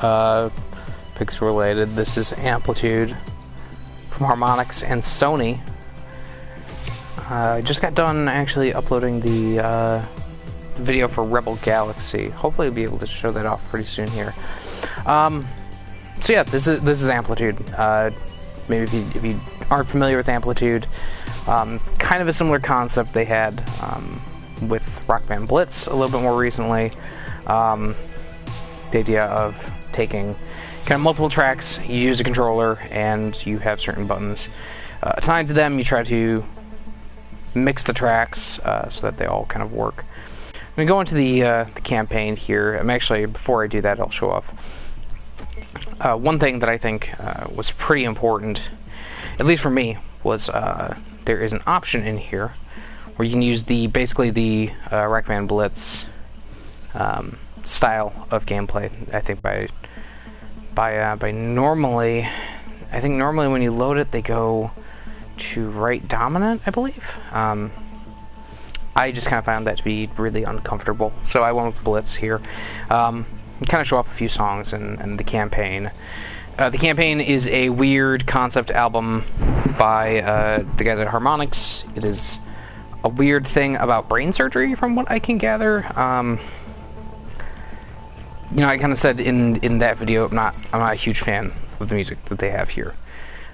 pixel related. This is Amplitude from Harmonix and Sony. I just got done actually uploading the video for Rebel Galaxy. Hopefully I'll be able to show that off pretty soon here. So yeah, this is Amplitude. Maybe if you aren't familiar with Amplitude, kind of a similar concept they had with Rock Band Blitz a little bit more recently. The idea of taking kind of multiple tracks, you use a controller, and you have certain buttons assigned to them. You try to mix the tracks so that they all kind of work. I'm going to go into the campaign here. I'm actually, before I do that, I'll show off one thing that I think was pretty important, at least for me, was there is an option in here where you can use basically the Rock Band Blitz style of gameplay. I think by normally, when you load it, they go to right dominant, I believe. I just kind of found that to be really uncomfortable, so I went with Blitz here. Kind of show off a few songs and the campaign. The campaign is a weird concept album by the guys at Harmonix. It is a weird thing about brain surgery, from what I can gather. You know, I kind of said in that video, I'm not a huge fan of the music that they have here.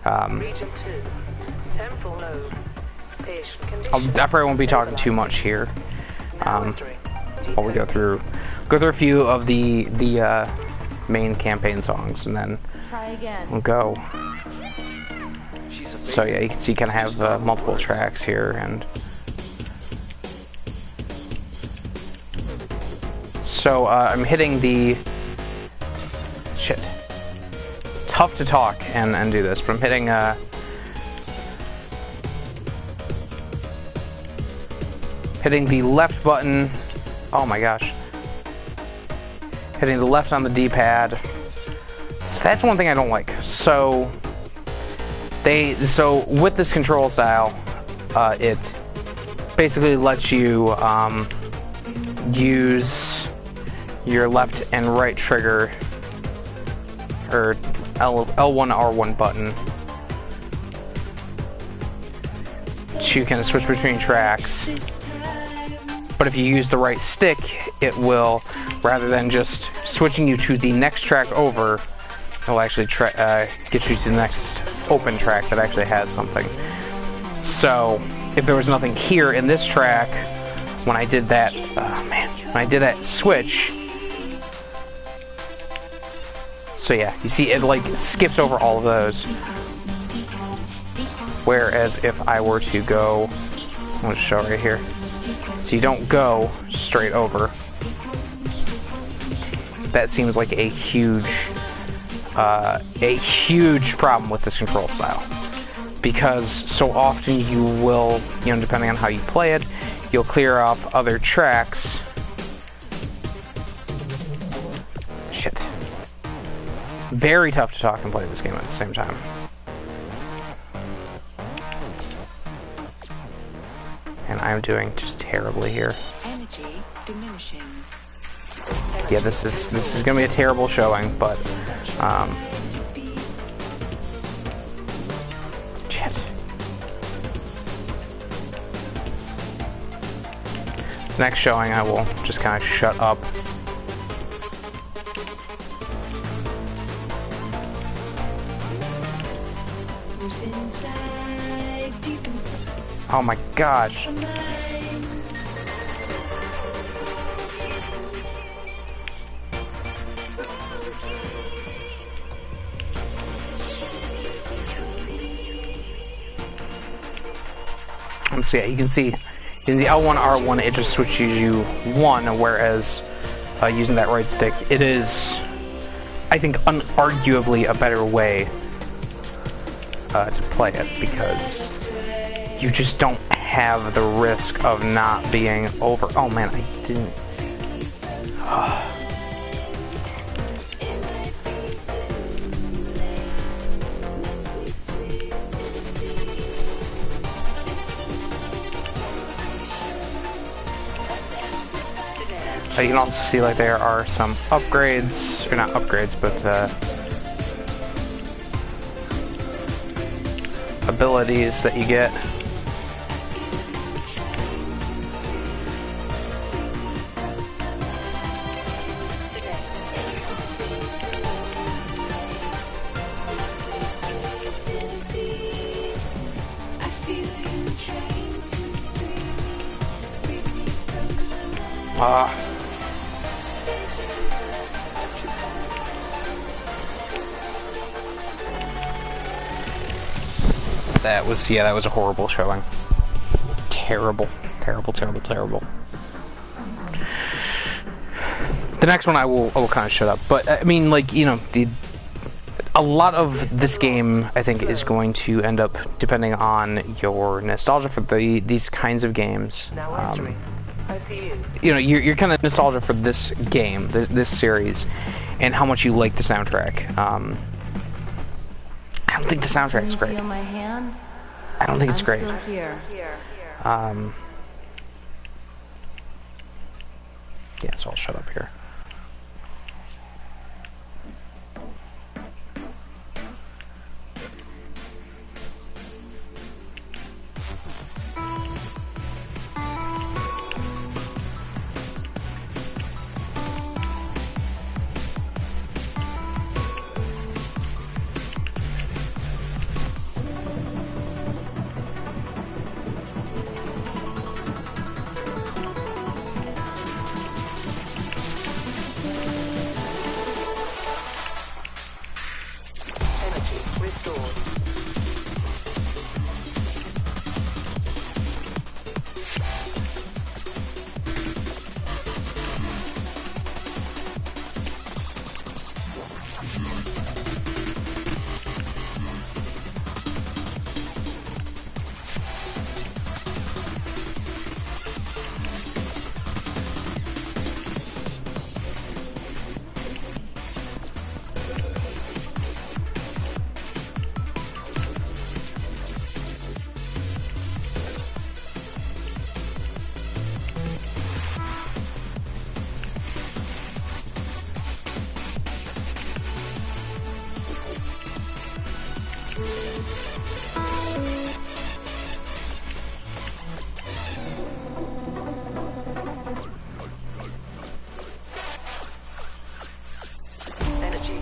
Region 2, temporal node. I probably won't be talking too much here. While we go through a few of the main campaign songs, and then we'll go. So yeah, you can see kind of have multiple tracks here, and so I'm hitting the shit. Tough to talk and do this, but I'm hitting the left button. Oh my gosh. Hitting the left on the D-pad. So that's one thing I don't like. So with this control style, it basically lets you use your left and right trigger, or L1, R1 button, to kind of switch between tracks. But if you use the right stick, it will, rather than just switching you to the next track over, it'll actually get you to the next open track that actually has something. So if there was nothing here in this track, when I did that, when I did that switch, so yeah, you see it like skips over all of those. Whereas if I were to go, I'm going to show right here. So you don't go straight over. That seems like a huge problem with this control style, because so often you will, you know, depending on how you play it, you'll clear off other tracks. Shit. Very tough to talk and play this game at the same time. And I'm doing just terribly here. Energy diminishing. Yeah, this is gonna be a terrible showing, but shit. Next showing, I will just kind of shut up. Oh my gosh. So yeah, you can see in the L1, R1, it just switches you one, whereas using that right stick, it is, I think, unarguably a better way to play it, because you just don't have the risk of not being over. Oh man, I didn't. You can also see like there are some upgrades, or not upgrades, but abilities that you get. That was a horrible showing. Terrible. The next one I will kind of shut up. But I mean, like, you know, a lot of this game I think is going to end up depending on your nostalgia for these kinds of games. I see you. You know, you're kind of nostalgia for this game, this series, and how much you like the soundtrack. I don't think the soundtrack's great. Feel my hand? I don't think it's great. Still here. Yeah, so I'll shut up here.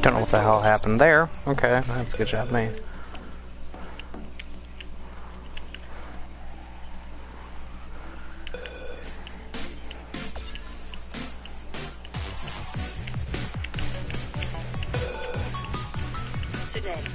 Don't know what the hell happened there. Okay, that's a good job, me. Select.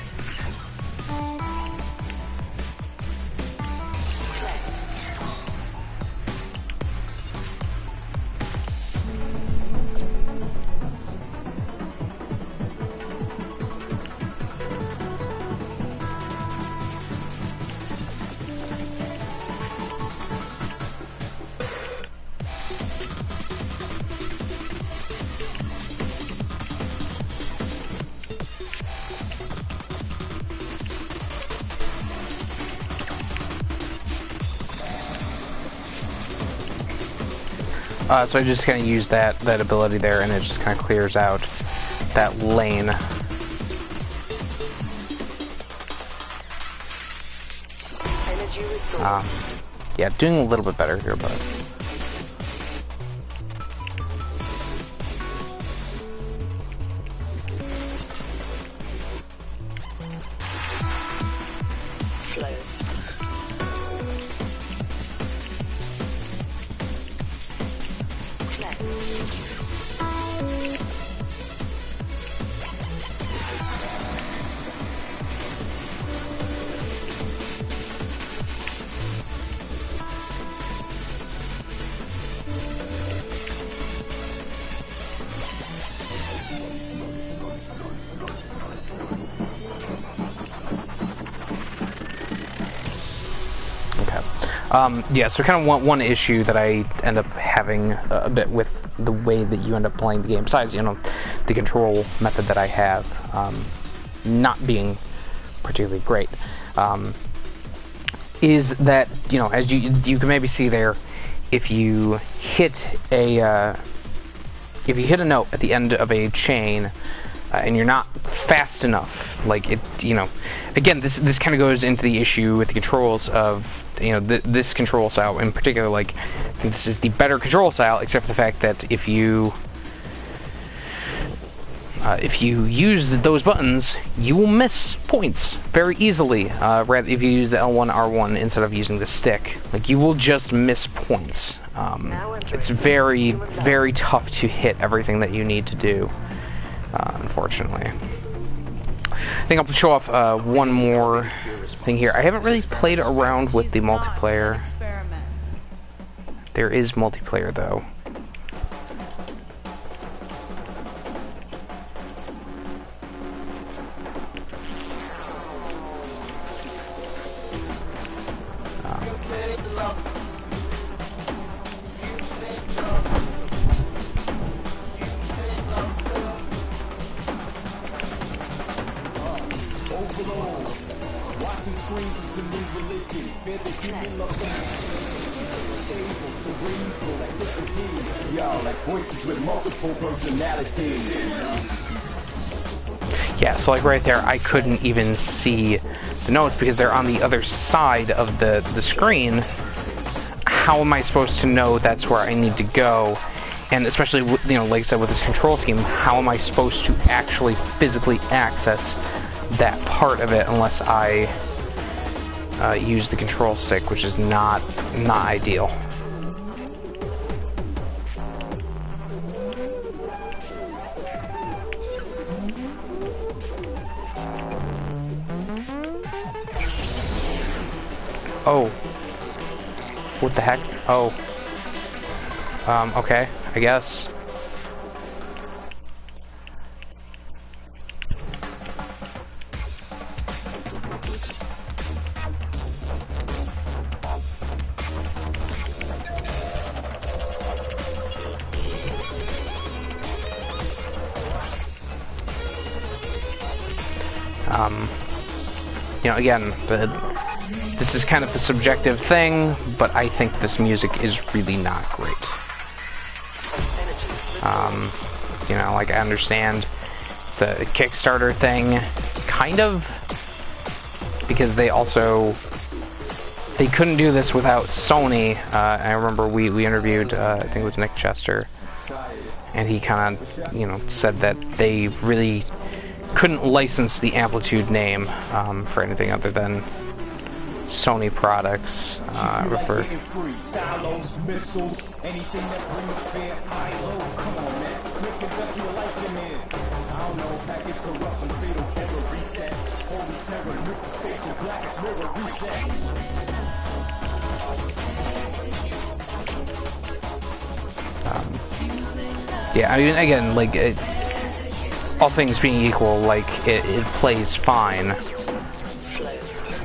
So I just kind of use that ability there, and it just kind of clears out that lane. Yeah, doing a little bit better here, but. Yeah, so kind of one issue that I end up having a bit with the way that you end up playing the game, besides, you know, the control method that I have not being particularly great, is that, you know, as you can maybe see there, if you hit a if you hit a note at the end of a chain and you're not fast enough, like it, you know, again, this kind of goes into the issue with the controls of, you know, this control style in particular. Like, I think this is the better control style, except for the fact that if you use those buttons, you will miss points very easily. Rather, if you use the L1, R1 instead of using the stick, like, you will just miss points. It's very, very tough to hit everything that you need to do, unfortunately. I think I'll show off one more thing here. I haven't really played around with the multiplayer. There is multiplayer, though. Yeah, so like right there, I couldn't even see the notes because they're on the other side of the screen. How am I supposed to know that's where I need to go? And especially, you know, like I said, with this control scheme, how am I supposed to actually physically access that part of it unless I use the control stick, which is not ideal. Oh. What the heck? Oh. Okay, I guess. You know, again, this is kind of a subjective thing, but I think this music is really not great. You know, like, I understand it's a Kickstarter thing, kind of, because they couldn't do this without Sony. I remember we interviewed, I think it was Nick Chester, and he kind of, you know, said that they really couldn't license the Amplitude name for anything other than Sony products. Yeah, I mean, again, like, all things being equal, like, it plays fine,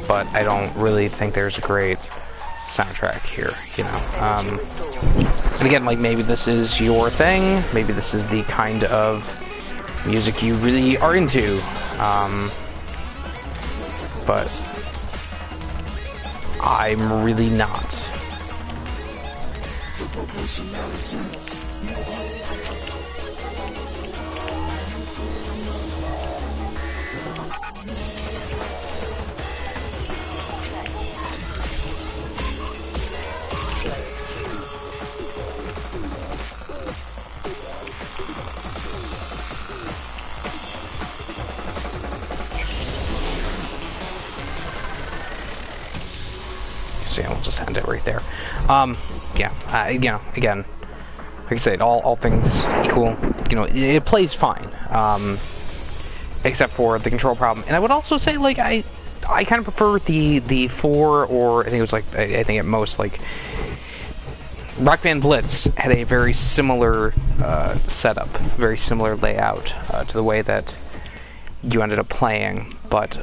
but I don't really think there's a great soundtrack here, you know. And again, like, maybe this is your thing, maybe this is the kind of music you really are into, but I'm really not. So yeah, we'll just end it right there. Yeah, you know, again, like I said, all things equal, you know, it plays fine, except for the control problem. And I would also say, like, I kind of prefer the 4, or I think it was, like, I think at most, like, Rock Band Blitz had a very similar setup, very similar layout to the way that you ended up playing, but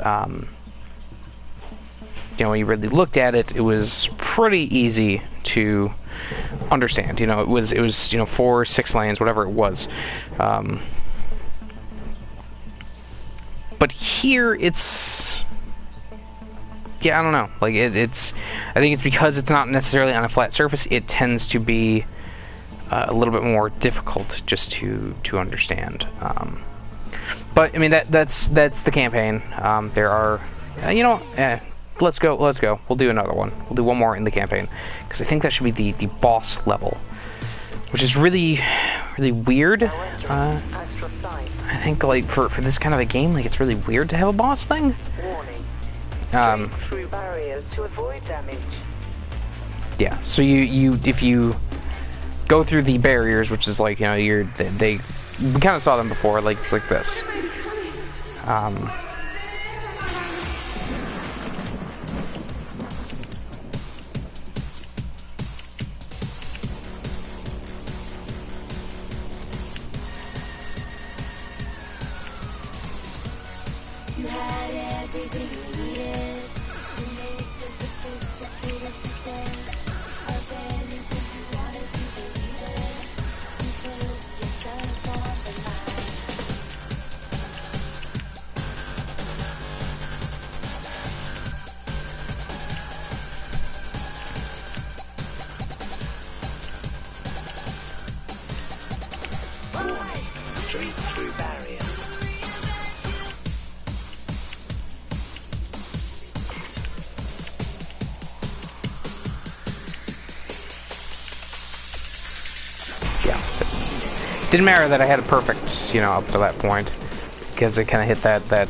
you know, when you really looked at it, it was pretty easy to understand. You know, it was you know, 4, 6 lanes, whatever it was. But here it's, yeah, I don't know. Like, it's, I think it's because it's not necessarily on a flat surface. It tends to be a little bit more difficult just to understand. But I mean that's the campaign. There are, let's go. We'll do another one. We'll do one more in the campaign because I think that should be the boss level, which is really weird. I think like for this kind of a game, like it's really weird to have a boss thing. Warning. Straight through barriers to avoid damage. Yeah. So if you go through the barriers, which is like, we kind of saw them before, like it's like this. Straight through barrier. Yeah. Didn't matter that I had it perfect, up to that point, because it kind of hit that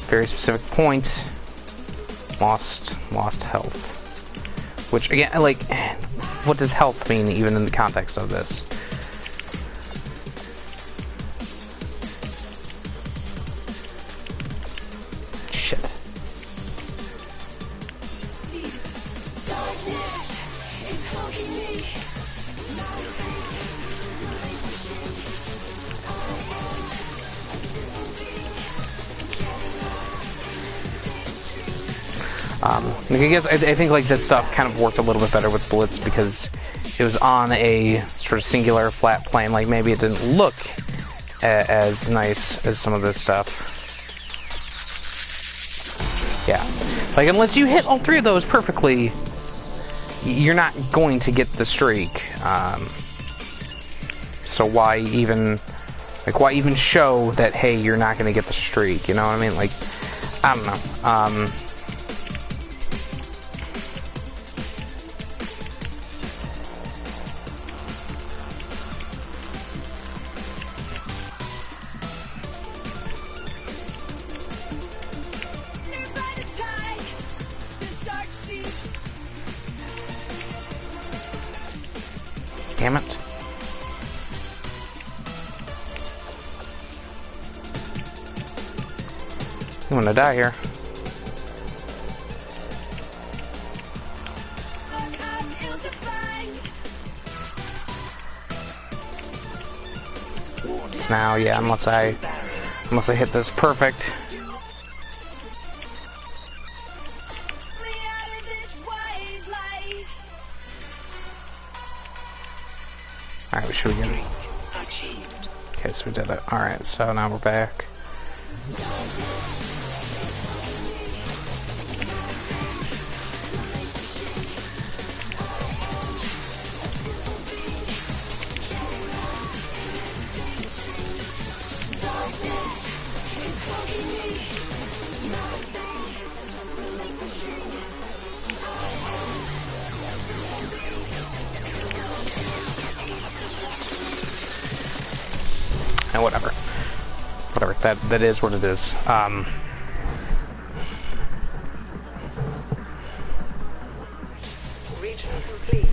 very specific point. Lost health. Which again, like, what does health mean even in the context of this? I think like this stuff kind of worked a little bit better with Blitz because it was on a sort of singular flat plane. Like maybe it didn't look as nice as some of this stuff. Yeah, like unless you hit all three of those perfectly, you're not going to get the streak. So why even show that, hey, you're not going to get the streak? You know what I mean? Like, I don't know. Damn it. I'm gonna die here. So now, yeah, unless I hit this perfect. Alright, we should begin. Okay, so we did it. Alright, so now we're back. And whatever, that is what it is. Region complete.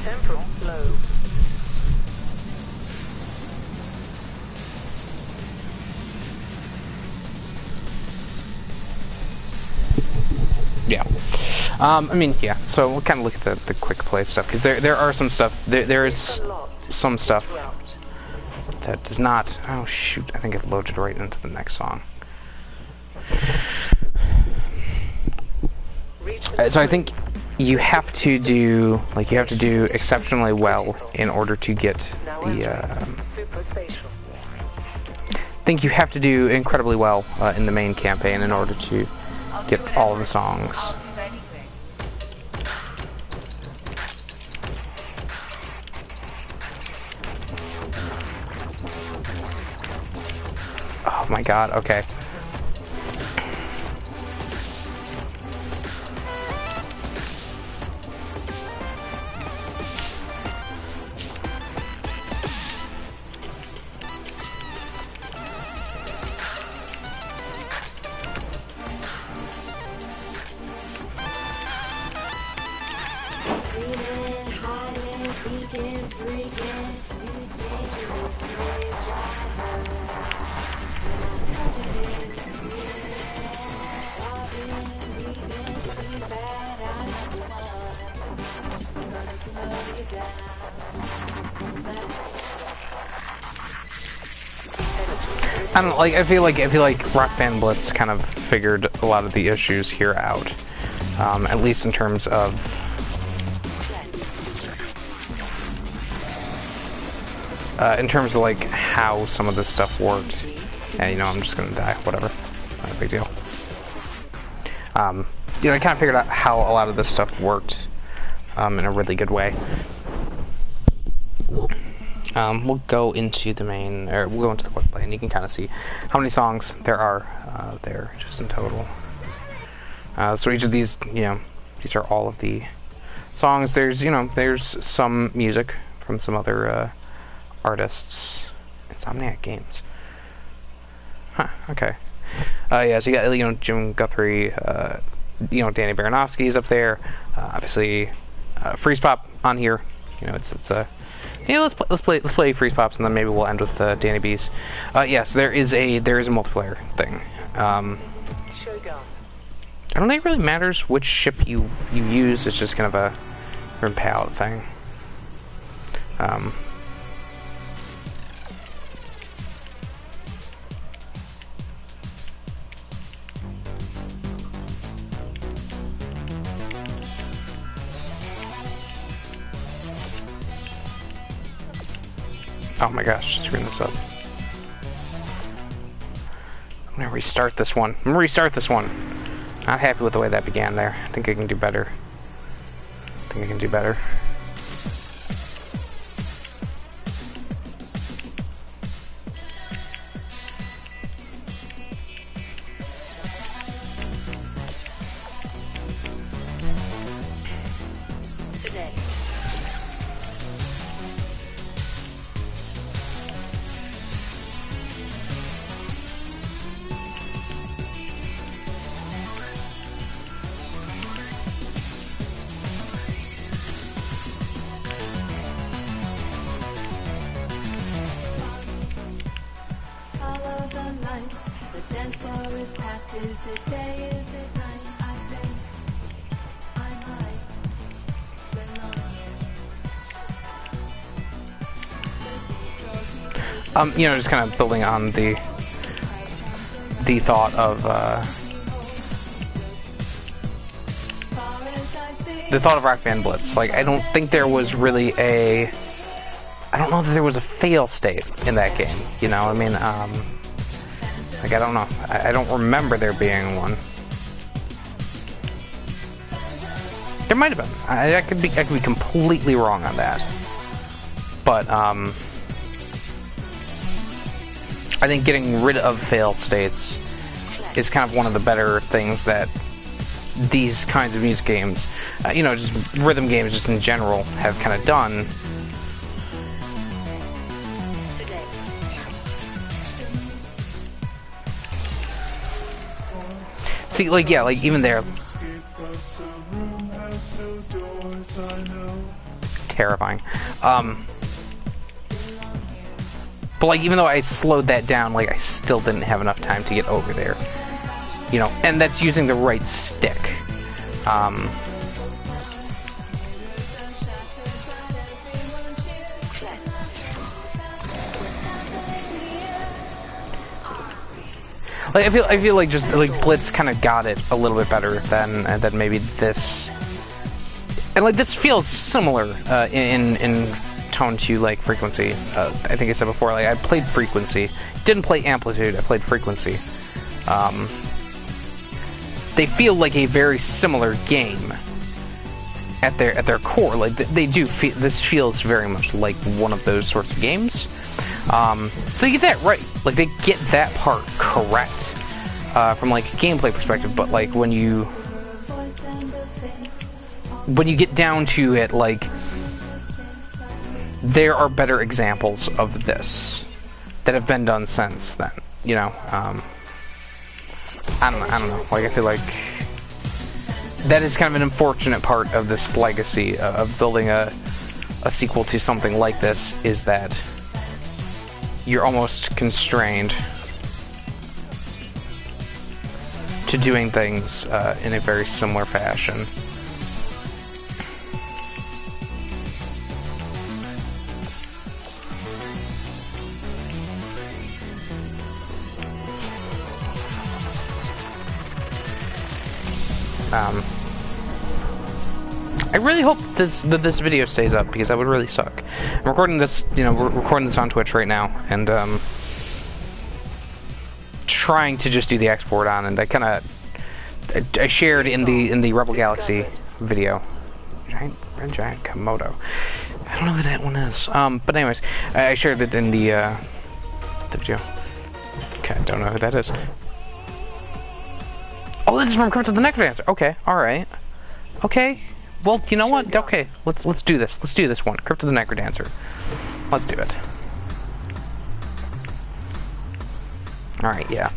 Temporal low. Yeah. I mean, yeah. So we'll kind of look at the quick play stuff because there are some stuff. There is some stuff that does not. Oh shoot! I think it loaded right into the next song. So I think you have to do exceptionally well in order to get the. I think you have to do incredibly well in the main campaign in order to get all of the songs. my god, okay. I don't know, like I feel like Rock Band Blitz kind of figured a lot of the issues here out, at least in terms of like how some of this stuff worked. Yeah, you know, I'm just gonna die. Whatever, not a big deal. You know, I kind of figured out how a lot of this stuff worked in a really good way. We'll go into the main, or we'll go into the quick play, and you can kind of see how many songs there are there just in total. So each of these, you know, these are all of the songs. There's, you know, there's some music from some other artists. Insomniac Games. Huh. Okay. Yeah. So you got, you know, Jim Guthrie. You know, Danny Baranowski's up there. Obviously, Freeze Pop on here. You know, it's a. Yeah, let's play Freeze Pops, and then maybe we'll end with Danny B's. Yes, there is a multiplayer thing. I don't think it really matters which ship you use. It's just kind of a run payout thing. Oh my gosh, screwing this up. I'm gonna restart this one. Not happy with the way that began there. I think I can do better. Today. The dance floor is packed. Is it day? Is it night? I think I might belong here. You know, just kind of building on the thought of Rock Band Blitz. Like, I don't think there was really I don't know that there was a fail state in that game. You know, I mean, like, I don't know. I don't remember there being one. There might have been. I could be completely wrong on that. But I think getting rid of fail states is kind of one of the better things that these kinds of music games, you know, just rhythm games just in general, have kind of done. See, like, yeah, like, even there. Terrifying. But, like, even though I slowed that down, like, I still didn't have enough time to get over there. You know, and that's using the right stick. Like, I feel like just like Blitz kind of got it a little bit better than maybe this, and like this feels similar in tone to like Frequency. I think I said before, like I played Frequency, didn't play Amplitude. I played Frequency. They feel like a very similar game at their core. Like they do. This feels very much like one of those sorts of games. So you get that right. like they get that part correct from like a gameplay perspective, but like when you get down to it, like there are better examples of this that have been done since then. You know, I don't know. Like I feel like that is kind of an unfortunate part of this legacy of building a sequel to something like this, is that you're almost constrained to doing things in a very similar fashion. I really hope that this video stays up, because that would really suck. I'm recording this, you know, we're recording this on Twitch right now, and trying to just do the export on, and I shared in the Rebel Galaxy video. Giant Komodo. I don't know who that one is. But anyways, I shared it in the video. Okay, I don't know who that is. Oh, this is from Crypt of the Necrodancer. Okay, alright. Okay. Well, you know what? Okay, let's do this. Let's do this one. Crypt of the Necrodancer. Let's do it. Alright, yeah.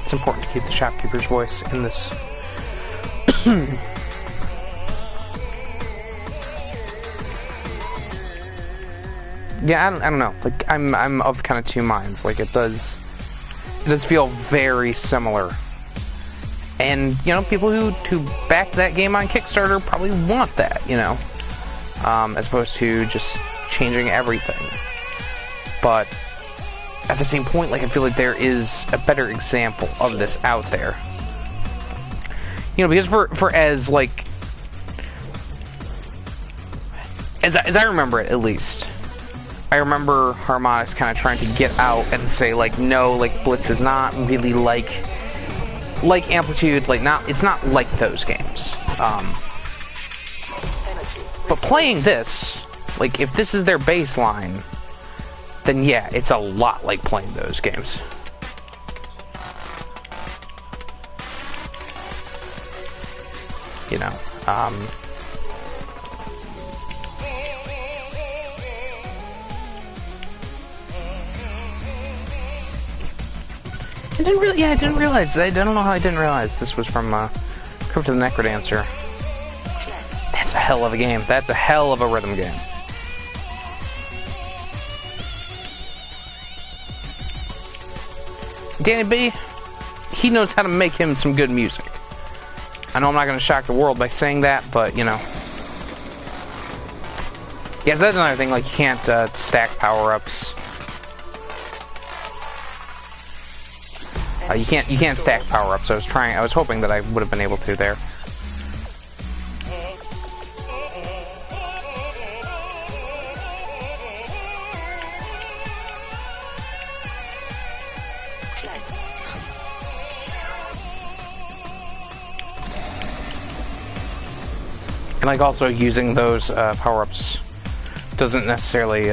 It's important to keep the shopkeeper's voice in this. Yeah, I don't know. Like I'm of kind of two minds. Like it does feel very similar. And you know, people who back that game on Kickstarter probably want that, you know, as opposed to just changing everything. But at the same point, like I feel like there is a better example of this out there. You know, because for as like as I remember it, at least, I remember Harmonix kind of trying to get out and say like, no, like Blitz is not really like Amplitude, like it's not like those games. But playing this, like if this is their baseline, then yeah, it's a lot like playing those games. You know, I didn't realize. I don't know how I didn't realize this was from Crypt of the Necrodancer. That's a hell of a game. That's a hell of a rhythm game. Danny B, he knows how to make him some good music. I know I'm not going to shock the world by saying that, but, you know. Yes, that's another thing, like, you can't stack power-ups. You can't stack power-ups. I was hoping that I would have been able to there. And like also using those power-ups doesn't necessarily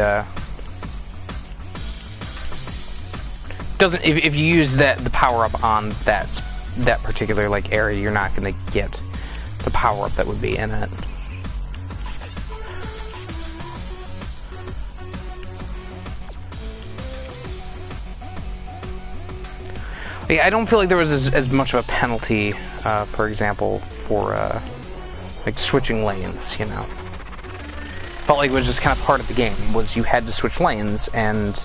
if you use the power-up on that particular like area, you're not going to get the power-up that would be in it. Yeah, I don't feel like there was as much of a penalty, for example, for like switching lanes, you know. Felt like it was just kind of part of the game, was you had to switch lanes, and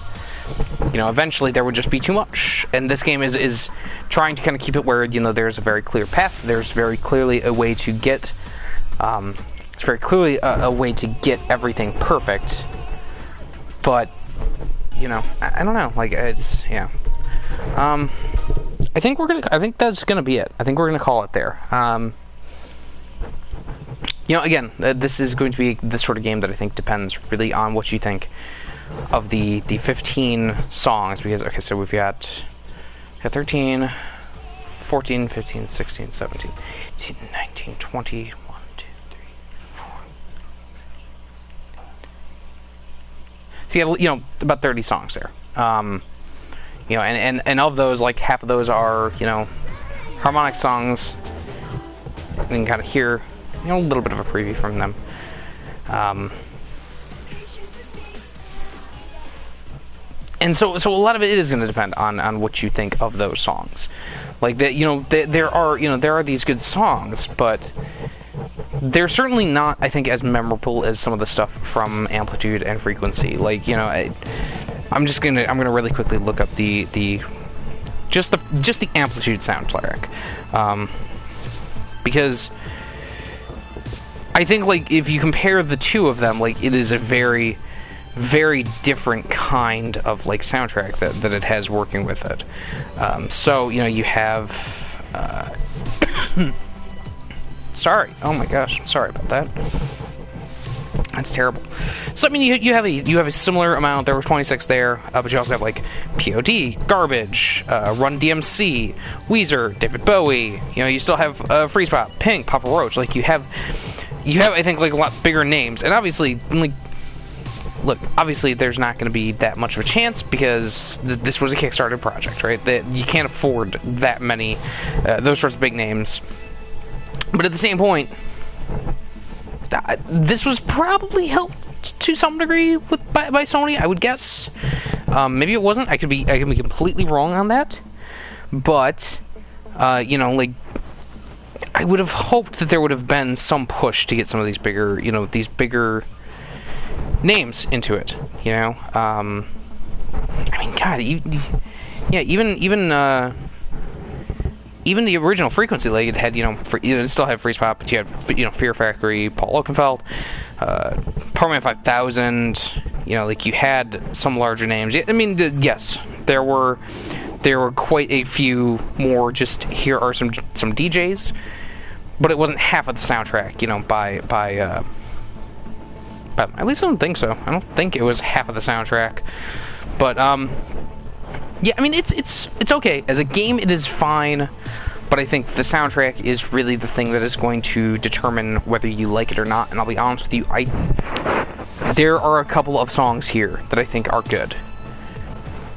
you know, eventually there would just be too much. And this game is trying to kind of keep it where, you know, there's a very clear path, there's very clearly a way to get, it's very clearly a way to get everything perfect, but, you know, I don't know, like, it's, yeah. I think that's gonna be it. I think we're gonna call it there. You know, again, this is going to be the sort of game that I think depends really on what you think of the 15 songs, because, okay, so we've got 13, 14, 15, 16, 17, 18, 19, 20, 1, 2, 3, 4. So you know, about 30 songs there. You know, and of those, like, half of those are, you know, harmonic songs. You can kind of hear, you know, a little bit of a preview from them. And so a lot of it is going to depend on what you think of those songs. Like, you know, there are these good songs, but they're certainly not, I think, as memorable as some of the stuff from Amplitude and Frequency. Like, you know, I'm gonna really quickly look up just the Amplitude soundtrack, because I think, like, if you compare the two of them, like, it is a very, very different kind of, like, soundtrack that it has working with it. So, you know, you have sorry, oh my gosh, sorry about that. That's terrible. So I mean, you have a similar amount. There were 26 there, but you also have, like, POD, Garbage, Run DMC, Weezer, David Bowie. You know, you still have Freeze Pop, Pink, Papa Roach. Like, you have I think, like, a lot bigger names, and obviously, like, look, obviously there's not going to be that much of a chance because this was a Kickstarter project, right? That you can't afford that many those sorts of big names. But at the same point, this was probably helped to some degree by Sony, I would guess. Maybe it wasn't. I could be completely wrong on that. But you know, like, I would have hoped that there would have been some push to get some of these bigger, you know, these bigger names into it. You know, I mean, God, even the original Frequency, like, it had, you know, it still had Freeze Pop, but you had, you know, Fear Factory, Paul Oakenfold, Powerman 5000, you know, like, you had some larger names. I mean, yes, there were quite a few more, just here are some DJs, but it wasn't half of the soundtrack, you know, by at least I don't think so. I don't think it was half of the soundtrack, but, yeah, I mean, it's okay. As a game, it is fine, but I think the soundtrack is really the thing that is going to determine whether you like it or not, and I'll be honest with you, there are a couple of songs here that I think are good.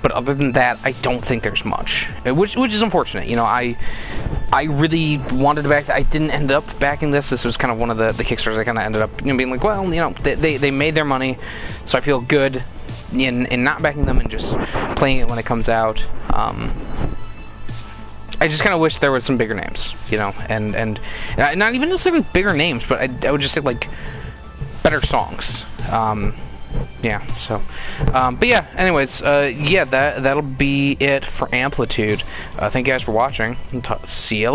But other than that, I don't think there's much, which is unfortunate. You know, I really wanted to back. I didn't end up backing this. This was kind of one of the Kickstarters I kind of ended up, you know, being like, well, you know, they made their money, so I feel good in not backing them and just playing it when it comes out. I just kind of wish there was some bigger names, you know, and not even necessarily bigger names, but I would just say, like, better songs. Yeah, so, but yeah, anyways, yeah, that'll be it for Amplitude. Thank you guys for watching. See you later.